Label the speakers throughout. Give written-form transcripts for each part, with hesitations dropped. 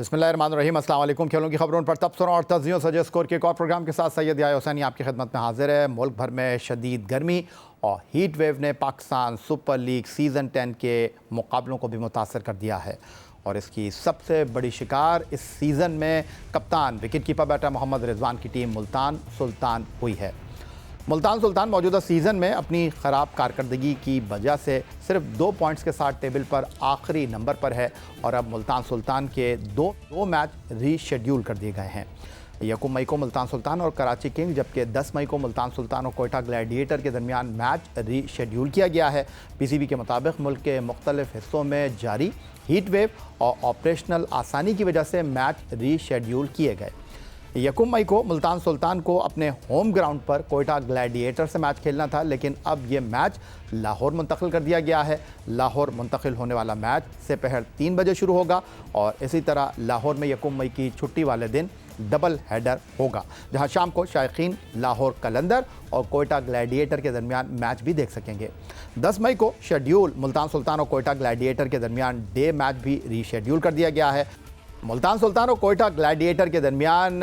Speaker 1: बिस्मिल्लाहिर्रहमानिर्रहीम। अस्सलाम वालेकुम। खेलों की खबरों पर तबसरों और तज्जियों सजे स्कोर के एक और प्रोग्राम के साथ सैयद याह्या हुसैनी आपकी खिदमत में हाजिर है। मुल्क भर में शदीद गर्मी और हीट वेव ने पाकिस्तान सुपर लीग सीज़न 10 के मुकाबलों को भी मुतासर कर दिया है और इसकी सबसे बड़ी शिकार इस सीज़न में कप्तान wicket keeper batter Mohammad Rizwan की टीम मुल्तान सुल्तान हुई है। मुल्तान सुल्तान मौजूदा सीज़न में अपनी ख़राब कारकर्दगी की वजह से सिर्फ 2 पॉइंट्स के साथ टेबल पर आखिरी नंबर पर है और अब मुल्तान सुल्तान के दो मैच रीशेड्यूल कर दिए गए हैं। 1 मई को मुल्तान सुल्तान और कराची किंग, जबकि 10 मई को मुल्तान सुल्तान और कोयटा ग्लैडिएटर के दरमियान मैच रीशेड्यूल किया गया है। पीसीबी के मुताबिक मुल्क के मुख्तलिफ हिस्सों में जारी हीट वेव और ऑपरेशनल आसानी की वजह से मैच रीशेड्यूल किए गए। 1 मई को मुल्तान सुल्तान को अपने होम ग्राउंड पर कोयटा ग्लैडिएटर से मैच खेलना था, लेकिन अब ये मैच लाहौर मुंतकिल कर दिया गया है। लाहौर मुंतकिल होने वाला मैच दोपहर 3 बजे शुरू होगा और इसी तरह लाहौर में 1 मई की छुट्टी वाले दिन डबल हेडर होगा, जहां शाम को शायकीन लाहौर कलंदर और कोयटा ग्लैडिएटर के दरमियान मैच भी देख सकेंगे। 10 मई को शेड्यूल मुल्तान सुल्तान और कोयटा ग्लैडिएटर के दरमियान डे मैच भी रीशेड्यूल कर दिया गया है। मुल्तान सुल्तान और कोयटा ग्लैडिएटर के दरमियान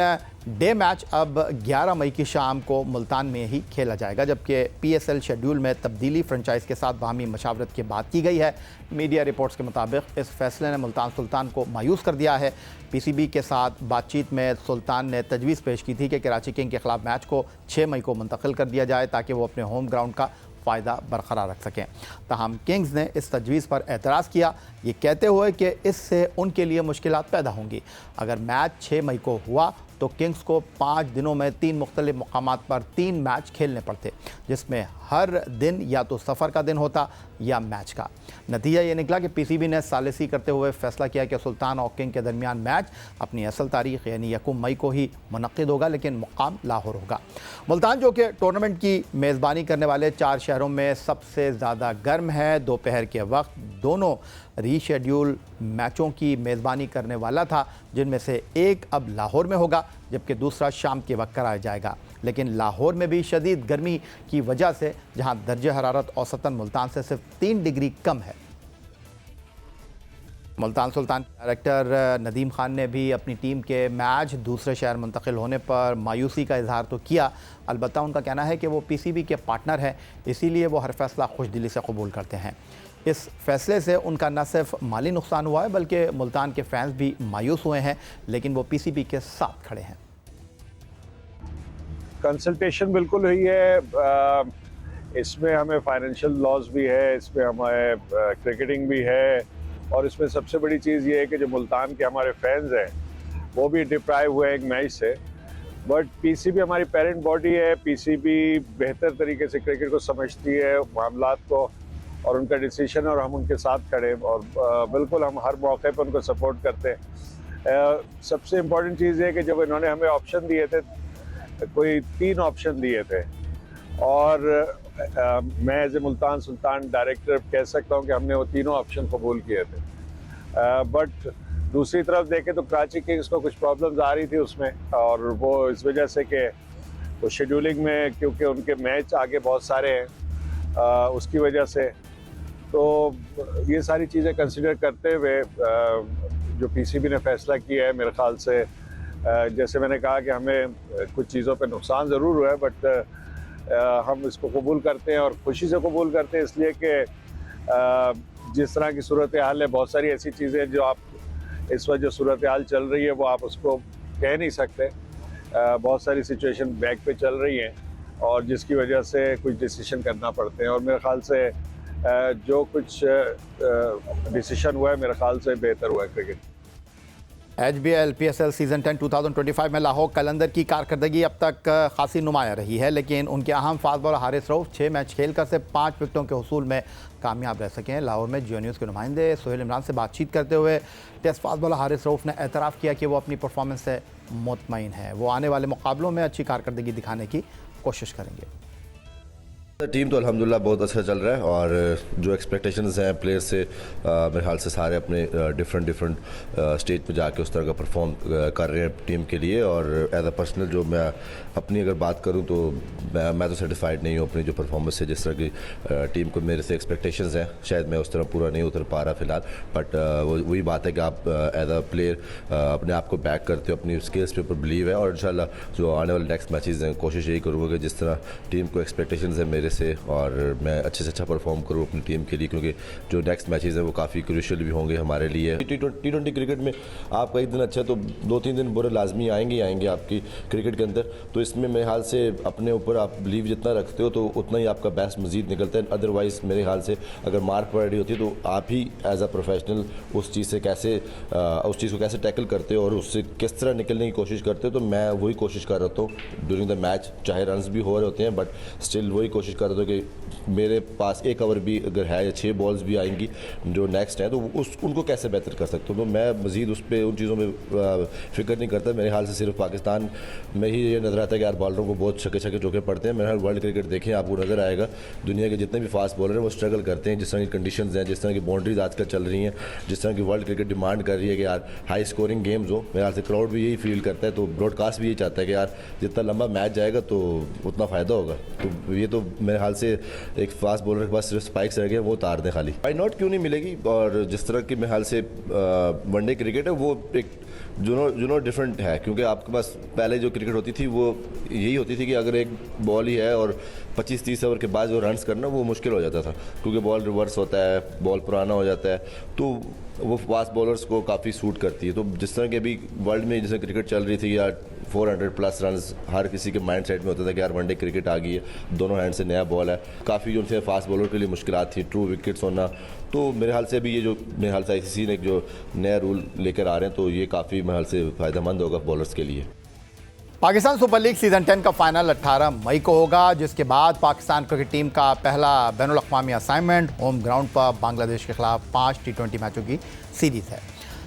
Speaker 1: डे मैच अब 11 मई की शाम को मुल्तान में ही खेला जाएगा, जबकि पीएसएल शेड्यूल में तब्दीली फ्रेंचाइज के साथ बाहमी मशावरत की बात की गई है। मीडिया रिपोर्ट्स के मुताबिक इस फैसले ने मुल्तान सुल्तान को मायूस कर दिया है। पीसीबी के साथ बातचीत में सुल्तान ने तजवीज़ पेश की थी कि कराची किंग के खिलाफ मैच को 6 मई को मुंतकिल कर दिया जाए ताकि वो अपने होम ग्राउंड का फ़ायदा बरकरार रख सकें। ताहम किंग्स ने इस तजवीज़ पर एतराज़ किया, ये कहते हुए कि इससे उनके लिए मुश्किलात पैदा होंगी। अगर मैच 6 मई को हुआ तो किंग्स को 5 दिनों में 3 मुख्तलिफ मकामात पर 3 मैच खेलने पड़ते, जिसमें हर दिन या तो सफ़र का दिन होता या मैच का। नतीजा ये निकला कि पीसीबी ने सालिसी करते हुए फैसला किया कि सुल्तान और किंग के दरमियान मैच अपनी असल तारीख यानी 1 मई को ही मुनक्किद होगा, लेकिन मुकाम लाहौर होगा। मुल्तान, जो कि टूर्नामेंट की मेज़बानी करने वाले 4 शहरों में सबसे ज़्यादा गर्म है, दोपहर के वक्त दोनों रीशेड्यूल मैचों की मेज़बानी करने वाला था, जिनमें से एक अब लाहौर में होगा जबकि दूसरा शाम के वक्त कराया जाएगा। लेकिन लाहौर में भी शदीद गर्मी की वजह से जहां दर्जे हरारत औसतन मुल्तान से सिर्फ 3 डिग्री कम है। मुल्तान सुल्तान डायरेक्टर नदीम खान ने भी अपनी टीम के मैच दूसरे शहर मुंतकिल होने पर मायूसी का इजहार तो किया। अलबत्ता उनका कहना है कि वो पीसीबी के पार्टनर हैं, इसीलिए वो हर फैसला खुशदिली से कबूल करते हैं। इस फैसले से उनका न सिर्फ माली नुकसान हुआ है बल्कि मुल्तान के फैंस भी मायूस हुए हैं, लेकिन वो पीसीबी के साथ खड़े हैं।
Speaker 2: कंसल्टेशन बिल्कुल हुई है, इसमें हमें फाइनेंशियल लॉस भी है, इसमें हमें क्रिकेटिंग भी है और इसमें सबसे बड़ी चीज़ ये है कि जो मुल्तान के हमारे फैंस हैं वो भी डिप्राइव हुए एक मैच से। बट पीसीबी हमारी पेरेंट बॉडी है, पीसीबी बेहतर तरीके से क्रिकेट को समझती है, मामलात को, और उनका डिसीजन, और हम उनके साथ खड़े और बिल्कुल हम हर मौके पर उनको सपोर्ट करते हैं। सबसे इम्पोर्टेंट चीज़ है कि जब इन्होंने हमें ऑप्शन दिए थे, कोई 3 ऑप्शन दिए थे, और मैं as a Multan Sultan director कह सकता हूँ कि हमने वो तीनों ऑप्शन कबूल किए थे। बट दूसरी तरफ देखें तो कराची किंग्स को कुछ प्रॉब्लम्स आ रही थी उसमें, और वो इस वजह से कि वो शेड्यूलिंग में, क्योंकि उनके मैच आगे बहुत सारे हैं, उसकी वजह से, तो ये सारी चीज़ें कंसिडर करते हुए जो पीसीबी ने फैसला किया है, मेरे ख्याल से जैसे मैंने कहा कि हमें कुछ चीज़ों पे नुकसान ज़रूर हुआ है, बट हम इसको कबूल करते हैं और खुशी से कबूल करते हैं, इसलिए कि जिस तरह की सूरत हाल है, बहुत सारी ऐसी चीज़ें जो आप इस वक्त जो सूरत हाल चल रही है वो आप उसको कह नहीं सकते। बहुत सारी सिचुएशन बैक पे चल रही हैं और जिसकी वजह से कुछ डिसीजन करना पड़ते हैं, और मेरे ख्याल से जो कुछ डिसीजन हुआ है मेरे ख्याल से बेहतर हुआ है क्रिकेट।
Speaker 1: HBL PSL सीज़न 10 2025 में लाहौर कलंदर की कारकर्दगी अब तक खासी नुमायाँ रही है, लेकिन उनके अहम fast bowler Haris Rauf 6 match खेलकर सिर्फ 5 विकेटों के हुसूल में कामयाब रह सके हैं। लाहौर में जियो न्यूज़ के नुमाइंदे सोहेल इमरान से बातचीत करते हुए test fast bowler Haris Rauf ने एतराफ़ किया कि वो अपनी परफॉर्मेंस से मुतमईन है। वो आने वाले मुकाबलों में अच्छी कारकर्दगी दिखाने की कोशिश करेंगे।
Speaker 3: टीम तो अल्हम्दुलिल्लाह बहुत अच्छा चल रहा है और जो एक्सपेक्टेशंस हैं प्लेयर्स से मेरे ख्याल से सारे अपने डिफरेंट स्टेज पे जाके उस तरह का परफॉर्म कर रहे हैं टीम के लिए। और एज अ पर्सनल जो मैं अपनी अगर बात करूं तो मैं तो सेटिस्फाइड नहीं हूं अपनी जो परफॉर्मेंस है, जिस तरह की टीम को मेरे से एक्सपेक्टेशंस हैं, शायद मैं उस तरह पूरा नहीं उतर पा रहा फिलहाल। बट वही बात है कि आप एज अ प्लेयर अपने आप को बैक करते हो, अपनी स्किल्स पे ऊपर बिलीव है और इंशाल्लाह जो आने वाले नेक्स्ट मैचेस हैं कोशिश यही करूँगा कि जिस तरह टीम को एक्सपेक्टेशंस है मेरे से और मैं अच्छे से अच्छा परफॉर्म करूँ अपनी टीम के लिए, क्योंकि जो नेक्स्ट मैचेस हैं वो काफ़ी क्रूशियल भी होंगे हमारे लिए। टी20 क्रिकेट में आपका एक दिन अच्छा तो 2-3 दिन बुरे लाजमी आएंगे आपकी क्रिकेट के अंदर। तो इसमें मेरे हाल से अपने ऊपर आप बिलीव जितना रखते हो तो उतना ही आपका बेस्ट मजीद निकलता है। अदरवाइज़ मेरे हाल से अगर मार्क पड़ रही होती है तो आप ही एज अ प्रोफेशनल उस चीज़ को कैसे टैकल करते हो और उससे किस तरह निकलने की कोशिश करते हो। तो मैं वही कोशिश कर रहा हूँ ड्यूरिंग द मैच, चाहे रन्स भी हो रहे होते हैं बट स्टिल वही कोशिश कर रहा था कि मेरे पास एक ओवर भी अगर है या 6 बॉल्स भी आएंगी जो नेक्स्ट है तो उनको कैसे बेहतर कर सकते हो। तो मैं मज़ीद उन चीज़ों में फिक्र नहीं करता। मेरे हाल से सिर्फ पाकिस्तान में ही ये नज़र आता है कि यार बॉलरों को बहुत छक्के चौके पड़ते हैं। मेरे हाल वर्ल्ड क्रिकेट देखें आपको नज़र आएगा दुनिया के जितने भी फास्ट बॉलर हैं वो स्ट्रगल करते हैं। जिस तरह की कंडीशंस हैं, जिस तरह की बाउंड्रीज आजकल चल रही हैं, जिस तरह की वर्ल्ड क्रिकेट डिमांड कर रही है कि यार हाई स्कोरिंग गेम्स हो, मेरे हाल से क्राउड भी यही फील करता है। तो ब्रॉडकास्ट भी यही चाहता है कि यार जितना लंबा मैच जाएगा तो उतना फ़ायदा होगा। तो ये तो मेरे हाल से एक फास्ट बॉलर के पास सिर्फ स्पाइक्स रह गए, वो उतार दें खाली। वाई नॉट क्यों नहीं मिलेगी। और जिस तरह की मेरे हाल से वनडे क्रिकेट है वो एक जुनून डिफरेंट है, क्योंकि आपके पास पहले जो क्रिकेट होती थी वो यही होती थी कि अगर एक बॉल ही है और 25-30 ओवर के बाद जो रन्स करना वो मुश्किल हो जाता था, क्योंकि बॉल रिवर्स होता है, बॉल पुराना हो जाता है, तो वो फास्ट बॉलर्स को काफ़ी सूट करती है। तो जिस तरह की अभी वर्ल्ड में जैसे क्रिकेट चल रही थी यार 400 प्लस रन्स हर किसी के माइंड सेट में होता था कि यार वनडे क्रिकेट आ गई है, दोनों हैंड से नया बॉल है, काफ़ी जो उनसे फास्ट बॉलर के लिए मुश्किलात थी, ट्रू विकेट्स होना। तो मेरे हाल से अभी ये जो मेरे हाल से आईसीसी ने एक जो नया रूल लेकर आ रहे हैं तो ये काफ़ी मेरे हाल से फ़ायदेमंद होगा बॉलर्स के लिए।
Speaker 1: पाकिस्तान सुपर लीग सीजन 10 का फाइनल 18 मई को होगा, जिसके बाद पाकिस्तान क्रिकेट टीम का पहला बैनुल अक़वामी असाइनमेंट होम ग्राउंड पर बांग्लादेश के खिलाफ 5 T20 मैचों की सीरीज़ है,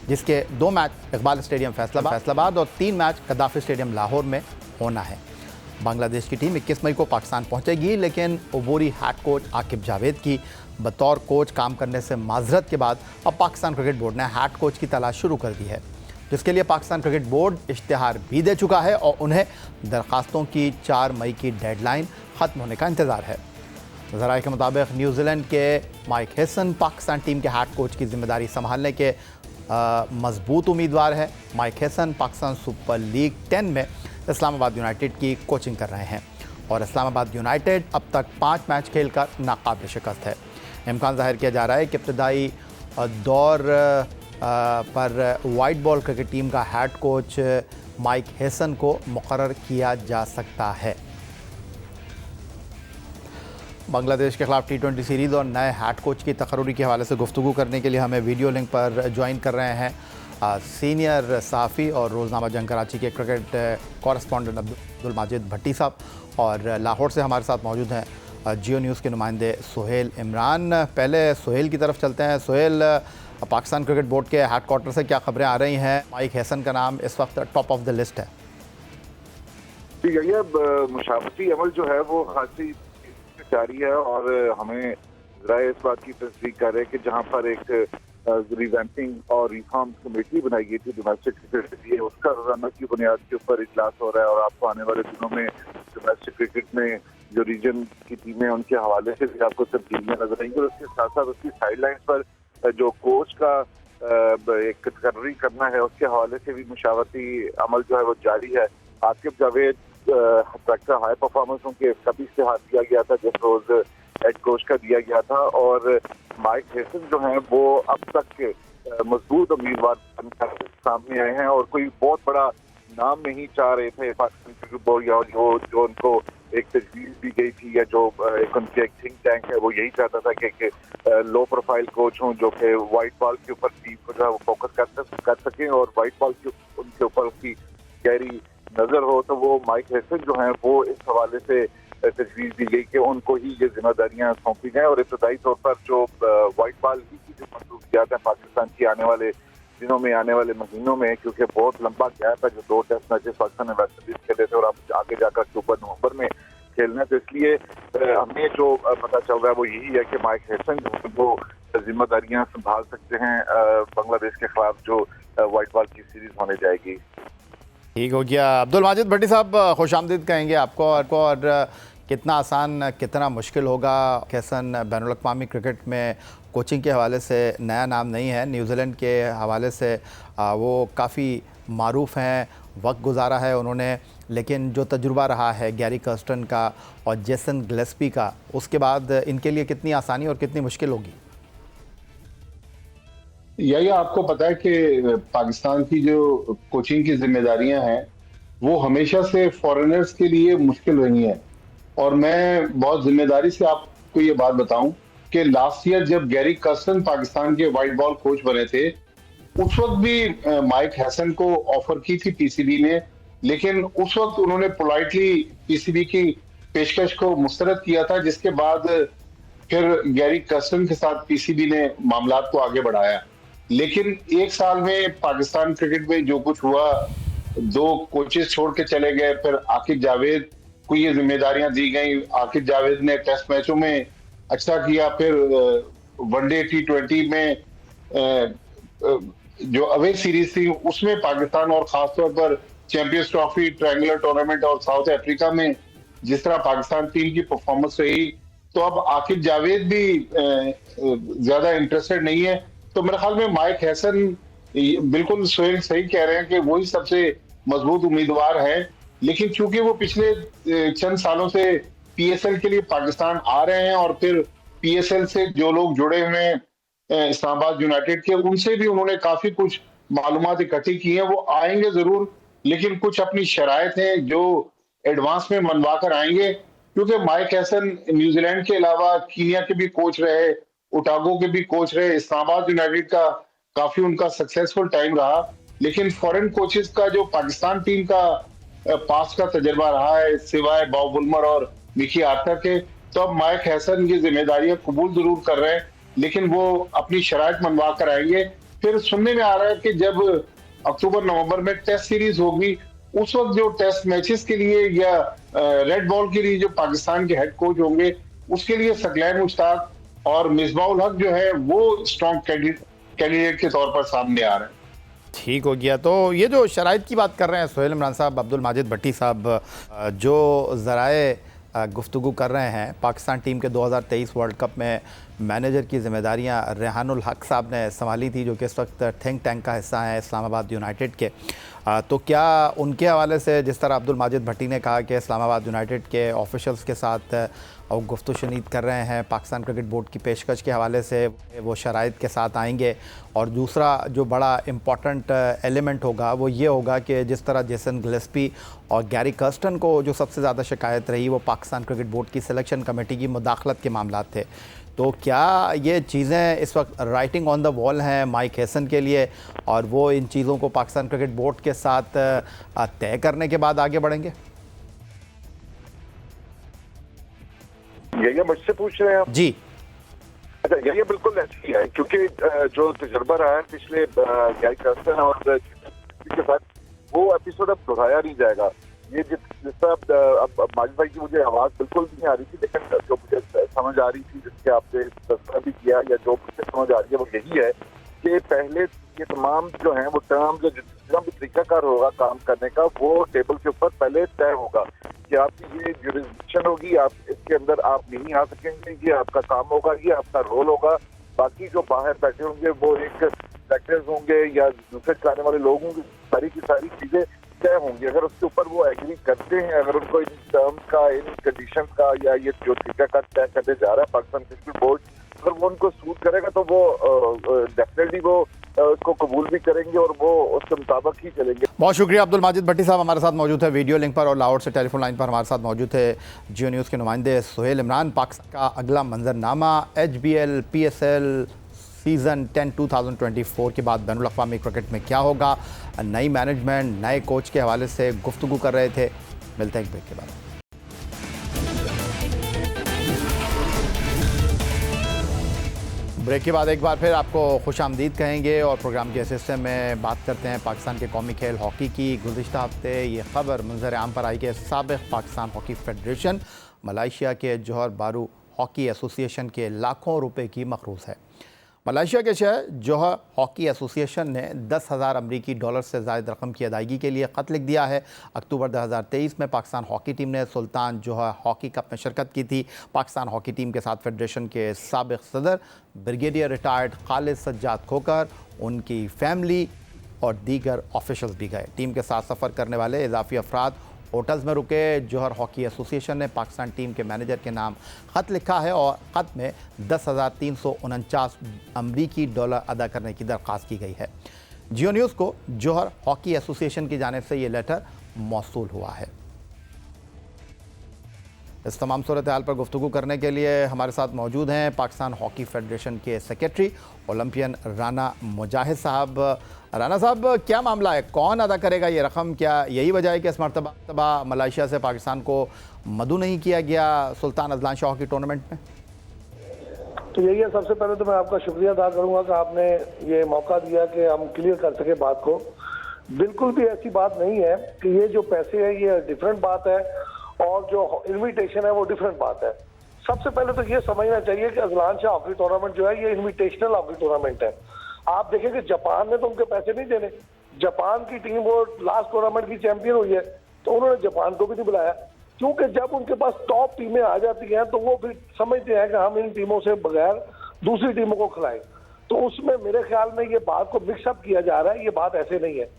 Speaker 1: जिसके 2 मैच इकबाल स्टेडियम फैसलाबाद और 3 मैच कदाफी स्टेडियम लाहौर में होना है। बांग्लादेश की टीम 21 मई को पाकिस्तान पहुंचेगी, लेकिन अबूरी हेड कोच आकिब जावेद की बतौर कोच काम करने से माजरत के बाद अब पाकिस्तान क्रिकेट बोर्ड ने हेड कोच की तलाश शुरू कर दी है, जिसके लिए पाकिस्तान क्रिकेट बोर्ड इश्तिहार भी दे चुका है और उन्हें दरखास्तों की 4 मई की डेडलाइन ख़त्म होने का इंतज़ार है। ज़राए के मुताबिक न्यूजीलैंड के माइक हेसन पाकिस्तान टीम के हेड कोच की जिम्मेदारी संभालने के मजबूत उम्मीदवार है। Mike Hesson Pakistan super league 10 में इस्लामाबाद यूनाइटेड की कोचिंग कर रहे हैं और इस्लामाबाद यूनाइटेड अब तक 5 मैच खेलकर नाकाबिल शिकस्त है। इम्कान ज़ाहिर किया जा रहा है कि इब्तदाई दौर पर वाइट बॉल क्रिकेट टीम का हेड कोच माइक हेसन को मुकर्रर किया जा सकता है। बांग्लादेश के खिलाफ T20 सीरीज़ और नए हेड कोच की तकर्री के हवाले से गुफ्तगू करने के लिए हमें वीडियो लिंक पर ज्वाइन कर रहे हैं सीनियर सहाफ़ी और रोज़नामा जंग कराची के क्रिकेट कॉरेस्पॉन्डेंट अब्दुल माजिद भट्टी साहब, और लाहौर से हमारे साथ मौजूद हैं जियो न्यूज़ के नुमाइंदे सुहेल इमरान। पहले सुहेल की तरफ चलते हैं। सुहेल, पाकिस्तान क्रिकेट बोर्ड के हेड क्वार्टर से क्या खबरें आ रही हैं? माइक हेसन का नाम इस वक्त टॉप ऑफ द लिस्ट है।
Speaker 4: ठीक है, ये मुशावरती अमल जो है वो खासी जारी है और हमें ज़रा इस बात की तस्दीक कर रहे हैं कि जहाँ पर एक रिवैम्पिंग और रिफॉर्म कमेटी बनाई गई थी डोमेस्टिक क्रिकेट के लिए, उसका रोजाना की बुनियाद के ऊपर इजलास हो रहा है और आपको आने वाले दिनों में डोमेस्टिक क्रिकेट में जो रीजन की टीमें उनके हवाले से भी आपको तब्दीलियां नजर आएंगी। और उसके साथ साथ उसकी साइडलाइंस पर जो कोच का एक तकर्री करना है उसके हवाले से भी मुशावरती अमल जो है वो जारी है। आकिब जावेद हाई परफॉर्मेंसों के कभी इश्तिहार दिया गया था जिस रोज हेड कोच का दिया गया था, और माइक हेसन जो हैं वो अब तक के मजबूत उम्मीदवार बनकर सामने आए हैं और कोई बहुत बड़ा नाम नहीं चाह रहे थे पाकिस्तान क्रिकेट बोर्ड या जो उनको एक तजवीज़ दी गई थी या जो एक उनके एक थिंक टैंक है वो यही चाहता था कि लो प्रोफाइल कोच हों जो कि वाइट बॉल के ऊपर टीम को जो है वो फोकस कर सकें और वाइट बॉल के उनके ऊपर उसकी गहरी नजर हो। तो वो माइक हेसन जो हैं वो इस हवाले से तजवीज़ दी गई कि उनको ही ये जिम्मेदारियां सौंपी जाएं और इब्तदाई तौर पर जो वाइट बॉल की जो मसरूफियात हैं पाकिस्तान की आने वाले दिनों में आने वाले महीनों में, क्योंकि बहुत लंबा गैप है जो 2 टेस्ट मैचेस पाकिस्तान ने वेस्ट इंडीज खेले थे और अब आगे जाकर अक्टूबर नवंबर में खेलना है। तो इसलिए हमें जो पता चल रहा है वो यही है कि माइक हैसन जो है वो जिम्मेदारियां संभाल सकते हैं बांग्लादेश के खिलाफ जो व्हाइट बॉल की सीरीज होने जाएगी।
Speaker 1: ठीक हो गया। अब्दुल माजिद भट्टी साहब, खुश आमदीद कहेंगे आपको। और कितना आसान कितना मुश्किल होगा। हैसन बैनुल अक़वामी क्रिकेट में कोचिंग के हवाले से नया नाम नहीं है, न्यूजीलैंड के हवाले से वो काफ़ी मारूफ हैं, वक्त गुजारा है उन्होंने, लेकिन जो तजुर्बा रहा है गैरी कर्स्टन का और जेसन गिलेस्पी का, उसके बाद इनके लिए कितनी आसानी और कितनी मुश्किल होगी।
Speaker 5: यही आपको पता है कि पाकिस्तान की जो कोचिंग की जिम्मेदारियां हैं वो हमेशा से फॉरेनर्स के लिए मुश्किल रही हैं। और मैं बहुत जिम्मेदारी से आपको ये बात बताऊं कि लास्ट ईयर जब गैरी कर्स्टन पाकिस्तान के वाइट बॉल कोच बने थे, उस वक्त भी माइक हैसन को ऑफर की थी पीसीबी ने, लेकिन उस वक्त उन्होंने पोलाइटली पीसीबी की पेशकश को मुस्तरद किया था, जिसके बाद फिर गैरी कर्स्टन के साथ पीसीबी ने मामलात को आगे बढ़ाया। लेकिन एक साल में पाकिस्तान क्रिकेट में जो कुछ हुआ, 2 कोचेस छोड़ के चले गए, फिर आकिब जावेद को ये जिम्मेदारियां दी गई। आकिब जावेद ने टेस्ट मैचों में अच्छा किया, फिर वनडे T20 में जो अवे सीरीज थी उसमें पाकिस्तान और खासतौर पर चैंपियंस ट्रॉफी, ट्रायंगुलर टूर्नामेंट और साउथ अफ्रीका में जिस तरह पाकिस्तान टीम की परफॉर्मेंस रही, तो अब आकिब जावेद भी ज्यादा इंटरेस्टेड नहीं है। तो मेरे ख्याल में माइक हैसन, बिल्कुल सोहेल सही कह रहे हैं कि वही सबसे मजबूत उम्मीदवार है। लेकिन चूंकि वो पिछले चंद सालों से पीएसएल के लिए पाकिस्तान आ रहे हैं और फिर पीएसएल से जो लोग जुड़े हुए हैं इस्लामाबाद यूनाइटेड के, उनसे भी उन्होंने काफी कुछ मालूमात इकट्ठी की हैं। वो आएंगे जरूर, लेकिन कुछ अपनी शराइत हैं जो एडवांस में मनवा कर आएंगे, क्योंकि माइक हैसन न्यूजीलैंड के अलावा कीनिया के भी कोच रहे, ओटागो के भी कोच रहे, इस्लामाबाद यूनाइटेड का काफी उनका सक्सेसफुल टाइम रहा। लेकिन फॉरेन कोचेस का जो पाकिस्तान टीम का पास का तजर्बा रहा है, सिवाय बॉब वुल्मर और मिकी आर्थर के, तो अब माइक हैसन ये जिम्मेदारियां कबूल जरूर कर रहे हैं, लेकिन वो अपनी शराइत मनवा कर आएंगे। फिर सुनने में आ रहा है कि जब अक्टूबर नवंबर में टेस्ट सीरीज होगी, उस वक्त जो टेस्ट मैचेस के लिए या रेड बॉल के लिए जो पाकिस्तान के हेड कोच होंगे, उसके लिए सकलैन मुश्ताक और मिसबाउल हक जो है वो स्ट्रॉन्ग कैंडिडेट के तौर पर सामने आ रहे हैं।
Speaker 1: ठीक हो गया। तो ये जो शराइत की बात कर रहे हैं सोहेल इमरान साहब, अब्दुल माजिद भट्टी साहब, जो ज़राए गुफ्तगू कर रहे हैं, पाकिस्तान टीम के 2023 वर्ल्ड कप में मैनेजर की जिम्मेदारियां रेहानुल हक साहब ने संभाली थी, जो कि इस वक्त थिंक टैंक का हिस्सा है इस्लामाबाद यूनाइटेड के। तो क्या उनके हवाले से, जिस तरह अब्दुल माजिद भट्टी ने कहा कि इस्लामाबाद यूनाइटेड के ऑफिशियल्स के साथ और गुफ्तगू शनीद कर रहे हैं, पाकिस्तान क्रिकेट बोर्ड की पेशकश के हवाले से वो शराइत के साथ आएंगे, और दूसरा जो बड़ा इम्पॉर्टेंट एलिमेंट होगा वो ये होगा कि जिस तरह जेसन गिलेस्पी और गैरी कर्स्टन को जो सबसे ज़्यादा शिकायत रही वो पाकिस्तान क्रिकेट बोर्ड की सिलेक्शन कमेटी की मुदाखलत के मामलात थे। तो क्या ये चीज़ें इस वक्त राइटिंग ऑन द वॉल हैं माइक हैसन के लिए, और वो इन चीज़ों को पाकिस्तान क्रिकेट बोर्ड के साथ तय करने के बाद आगे बढ़ेंगे?
Speaker 4: ये मुझसे पूछ रहे हैं आप?
Speaker 1: जी।
Speaker 4: अच्छा, ये बिल्कुल ऐसी है, क्योंकि जो तजुर्बा रहा है पिछले गैरी कर्स्टन और के साथ, वो एपिसोड अब दोहराया नहीं जाएगा। ये जिस तरह अब माजिद भाई की मुझे आवाज़ बिल्कुल नहीं आ रही थी, लेकिन जो मुझे समझ आ रही थी, जिसके आपने तस्वीर भी किया, या जो मुझे समझ आ रही है वो यही है कि पहले ये तमाम जो हैं वो टर्म जो जितना भी तरीकाकार होगा काम करने का, वो टेबल के ऊपर पहले तय होगा कि आपकी ये जुरिस्डिक्शन होगी, आप इसके अंदर आप नहीं आ सकेंगे, ये आपका काम होगा, ये आपका रोल होगा। बाकी जो बाहर बैठे होंगे वो एक सेक्टर्स होंगे या दूसरे चलाने वाले लोग होंगे, सारी की सारी चीजें तय होंगी। अगर उसके ऊपर वो एग्री करते हैं, अगर उनको इन टर्म्स का, इन कंडीशन का, या ये जो तरीका तय करने जा रहा है पाकिस्तान क्रिकेट बोर्ड, अगर वो उनको सूट करेगा तो वो डेफिनेटली वो उसको कबूल भी करेंगे और वो उसके मुताबिक ही चलेंगे।
Speaker 1: बहुत शुक्रिया अब्दुल माजिद भट्टी साहब हमारे साथ मौजूद है वीडियो लिंक पर, और लाहौर से टेलीफोन लाइन पर हमारे साथ मौजूद है जियो न्यूज़ के नुमाइंदे सोहेल इमरान। पाकिस्तान का अगला मंजरनामा HBL PSL सीज़न 10 2024 के बाद बैनुल अक़वामी क्रिकेट में क्या होगा, नई मैनेजमेंट, नए कोच के हवाले से गुफ्तगू कर रहे थे। मिलते हैं एक ब्रेक के बाद। ब्रेक के बाद एक बार फिर आपको खुश आमदीद कहेंगे, और प्रोग्राम के इस हिस्से में बात करते हैं पाकिस्तान के कौमी खेल हॉकी की। गुज़िश्ता हफ्ते ये खबर मंजर आम पर आई कि साबिक़ पाकिस्तान हॉकी फेडरेशन मलाइशिया के जौहर बारू हॉकी एसोसिएशन के लाखों रुपए की मखरूज है। मलाइशिया के शहर जौहर हॉकी एसोसिएशन ने 10,000 अमरीकी डॉलर से ज़ायद रकम की अदायगी के लिए ख़त लिख दिया है। अक्टूबर 2023 में पाकिस्तान हॉकी टीम ने सुल्तान जौहर हॉकी कप में शिरकत की थी। पाकिस्तान हॉकी टीम के साथ फेडरेशन के साबिक़ सदर ब्रिगेडियर रिटायर्ड खालिद सज्जाद खोकर, उनकी फैमिली और दीगर ऑफिशल्स भी गए। टीम के साथ सफ़र करने वाले इजाफी अफराद होटल्स में रुके। जौहर हॉकी एसोसिएशन ने पाकिस्तान टीम के मैनेजर के नाम ख़त लिखा है और ख़त में 10,349 अमरीकी डॉलर अदा करने की दरख्वास्त की गई है। जियो न्यूज़ को जौहर हॉकी एसोसिएशन की जानिब से ये लेटर मौसूल हुआ है। इस तमाम सूरत हाल पर गुफ्तगू करने के लिए हमारे साथ मौजूद हैं पाकिस्तान हॉकी फेडरेशन के सेक्रेटरी ओलंपियन राना मुजाहिद साहब। राना साहब, क्या मामला है, कौन अदा करेगा ये रकम? क्या यही वजह है कि इस मरतबा मलाइशिया से पाकिस्तान को मदू नहीं किया गया Sultan Azlan Shah hockey tournament में?
Speaker 6: तो यही है, सबसे पहले तो मैं आपका शुक्रिया अदा करूंगा कि आपने ये मौका दिया कि हम क्लियर कर सके बात को। बिल्कुल भी ऐसी बात नहीं है कि ये जो पैसे हैं ये डिफरेंट बात है और जो इन्विटेशन है वो डिफरेंट बात है। सबसे पहले तो ये समझना चाहिए कि अजलान शाह हॉकी टूर्नामेंट जो है ये इन्विटेशनल हॉकी टूर्नामेंट है। आप देखें कि जापान ने तो उनके पैसे नहीं देने। जापान की टीम वो लास्ट टूर्नामेंट की चैंपियन हुई है तो उन्होंने जापान को भी नहीं बुलाया, क्योंकि जब उनके पास टॉप टीमें आ जाती हैं तो वो फिर समझते हैं कि हम इन टीमों से बगैर दूसरी टीमों को खिलाएं। तो उसमें मेरे ख्याल में ये बात को मिक्सअप किया जा रहा है, ये बात ऐसे नहीं है।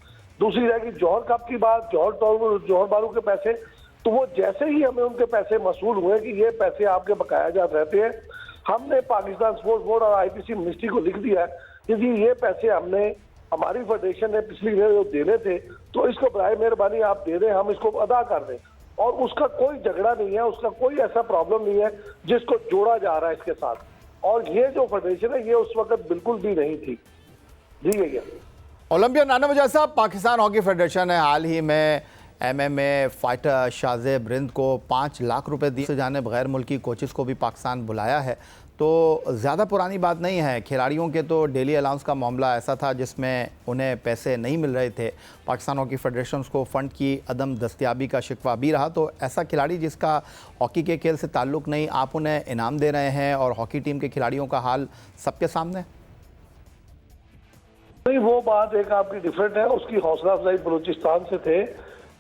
Speaker 6: दूसरी रहेगी जौहर कप की बात, जौहर बारू के पैसे, तो वो जैसे ही हमें उनके पैसे मसूल हुए कि ये पैसे आपके बकाया जात रहते हैं, हमने पाकिस्तान स्पोर्ट्स बोर्ड और आईपीसी मिनिस्ट्री को लिख दिया कि जी ये पैसे हमने हमारी फेडरेशन ने पिछली जो देने थे तो इसको बराए मेहरबानी आप दे दें, हम इसको अदा कर दें। और उसका कोई झगड़ा नहीं है, उसका कोई ऐसा प्रॉब्लम नहीं है जिसको जोड़ा जा रहा है इसके साथ। और ये जो फेडरेशन है ये उस वक्त बिल्कुल भी नहीं थी। जी भैया।
Speaker 1: ओलंपियन राना मुजाहिद साहब, पाकिस्तान हॉकी फेडरेशन ने हाल ही में MMA फाइटर शाहजेब रिंद को 5 लाख रुपए दिए जाने गैर मुल्की कोचेस को भी पाकिस्तान बुलाया है। तो ज़्यादा पुरानी बात नहीं है, खिलाड़ियों के तो डेली अलाउंस का मामला ऐसा था जिसमें उन्हें पैसे नहीं मिल रहे थे। पाकिस्तान हॉकी फेडरेशन को फ़ंड की अदम दस्तियाबी का शिकवा भी रहा। तो ऐसा खिलाड़ी जिसका हॉकी के खेल से ताल्लुक़ नहीं, आप उन्हें इनाम दे रहे हैं और हॉकी टीम के खिलाड़ियों का हाल सबके सामने।
Speaker 6: नहीं, वो बात एक आपकी डिफरेंट है। उसकी हौसला अफजाई बलूचिस्तान से थे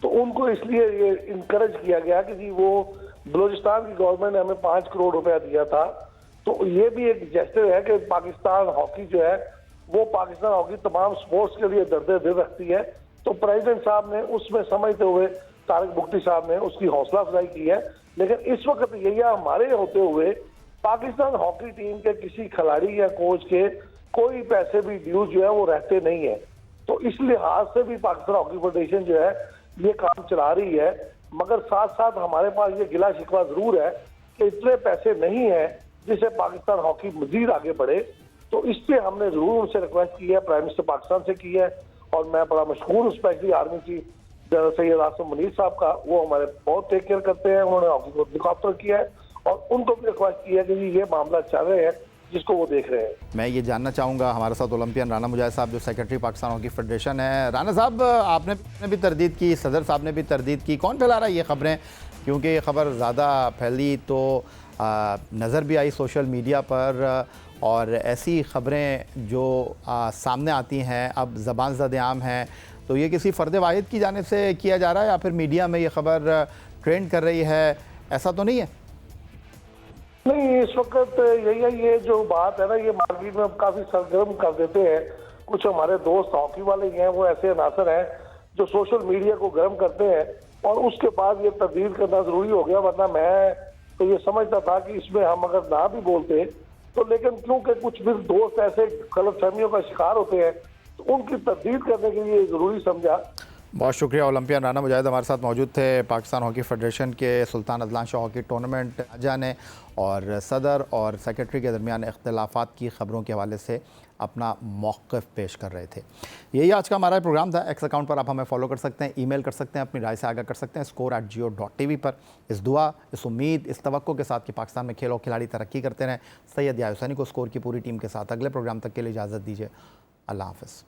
Speaker 6: तो उनको इसलिए ये इनकरेज किया गया कि जी वो बलूचिस्तान की गवर्नमेंट ने हमें 5 करोड़ रुपया दिया था। तो ये भी एक जेस्चर है कि पाकिस्तान हॉकी जो है वो पाकिस्तान हॉकी तमाम स्पोर्ट्स के लिए दर्दे दिल रखती है। तो प्रेसिडेंट साहब ने उसमें समझते हुए तारिक बुख्ती साहब ने उसकी हौसला अफजाई की है। लेकिन इस वक्त यही हमारे होते हुए पाकिस्तान हॉकी टीम के किसी खिलाड़ी या कोच के कोई पैसे भी ड्यूज जो है वो रहते नहीं है। तो इस लिहाज से भी पाकिस्तान हॉकी फेडरेशन जो है ये काम चला रही है। मगर साथ साथ हमारे पास ये गिला शिकवा जरूर है कि इतने पैसे नहीं है जिससे पाकिस्तान हॉकी मजीद आगे बढ़े। तो इस पे हमने जरूर उनसे रिक्वेस्ट की है, प्राइम मिनिस्टर पाकिस्तान से की है। और मैं बड़ा मशहूर हूँ specially army chief general Syed Asim Munir साहब का, वो हमारे बहुत टेक केयर करते हैं। उन्होंने हॉकी को मुखातर किया है और उनको भी रिक्वेस्ट की है कि ये मामला चल रहे हैं जिसको वो देख रहे हैं।
Speaker 1: मैं ये जानना चाहूँगा, हमारे साथ ओलंपियन राना मुजाहिद साहब जो सेक्रेटरी पाकिस्तान हॉकी फेडरेशन है। राना साहब, आपने भी तरदीद की, सदर साहब ने भी तरदीद की, कौन फैला रहा है ये खबरें? क्योंकि ये खबर ज़्यादा फैली तो नज़र भी आई सोशल मीडिया पर, और ऐसी खबरें जो सामने आती हैं अब ज़बान ज़द-ए-आम हैं। तो ये किसी फ़र्द वाहिद की जानिब से किया जा रहा है या फिर मीडिया में ये खबर ट्रेंड कर रही है, ऐसा तो नहीं है?
Speaker 6: नहीं, इस वक्त यही है, ये जो बात है ना ये मार्केट में काफी सरगर्म कर देते हैं। कुछ हमारे दोस्त हॉकी वाले हैं वो ऐसे अनासर हैं जो सोशल मीडिया को गर्म करते हैं और उसके बाद ये तब्दील करना जरूरी हो गया। वरना मैं तो ये समझता था कि इसमें हम अगर ना भी बोलते तो, लेकिन क्योंकि कुछ भी दोस्त ऐसे गलतफहमियों का शिकार होते हैं तो उनकी तब्दील करने के लिए जरूरी समझा।
Speaker 1: बहुत शुक्रिया। ओलंपियन राना मुजाहिद हमारे साथ मौजूद थे। पाकिस्तान हॉकी फेडरेशन के Sultan Azlan Shah hockey tournament जाने और सदर और सेक्रेटरी के दरमियान इख्तलाफात की खबरों के हवाले से अपना मौक़िफ़ पेश कर रहे थे। यही आज का हमारा प्रोग्राम था। एक्स अकाउंट पर आप हमें फॉलो कर सकते हैं, ईमेल कर सकते हैं, अपनी राय से आगाह कर सकते हैं score@geo.tv पर। इस दुआ, इस उम्मीद, इस तवक्को के साथ कि पाकिस्तान में खेल और खिलाड़ी तरक्की करते रहें। सैयद याहिया हुसैनी को स्कोर की पूरी टीम के साथ अगले प्रोग्राम तक के लिए इजाज़त दीजिए। अल्लाह हाफ़िज़।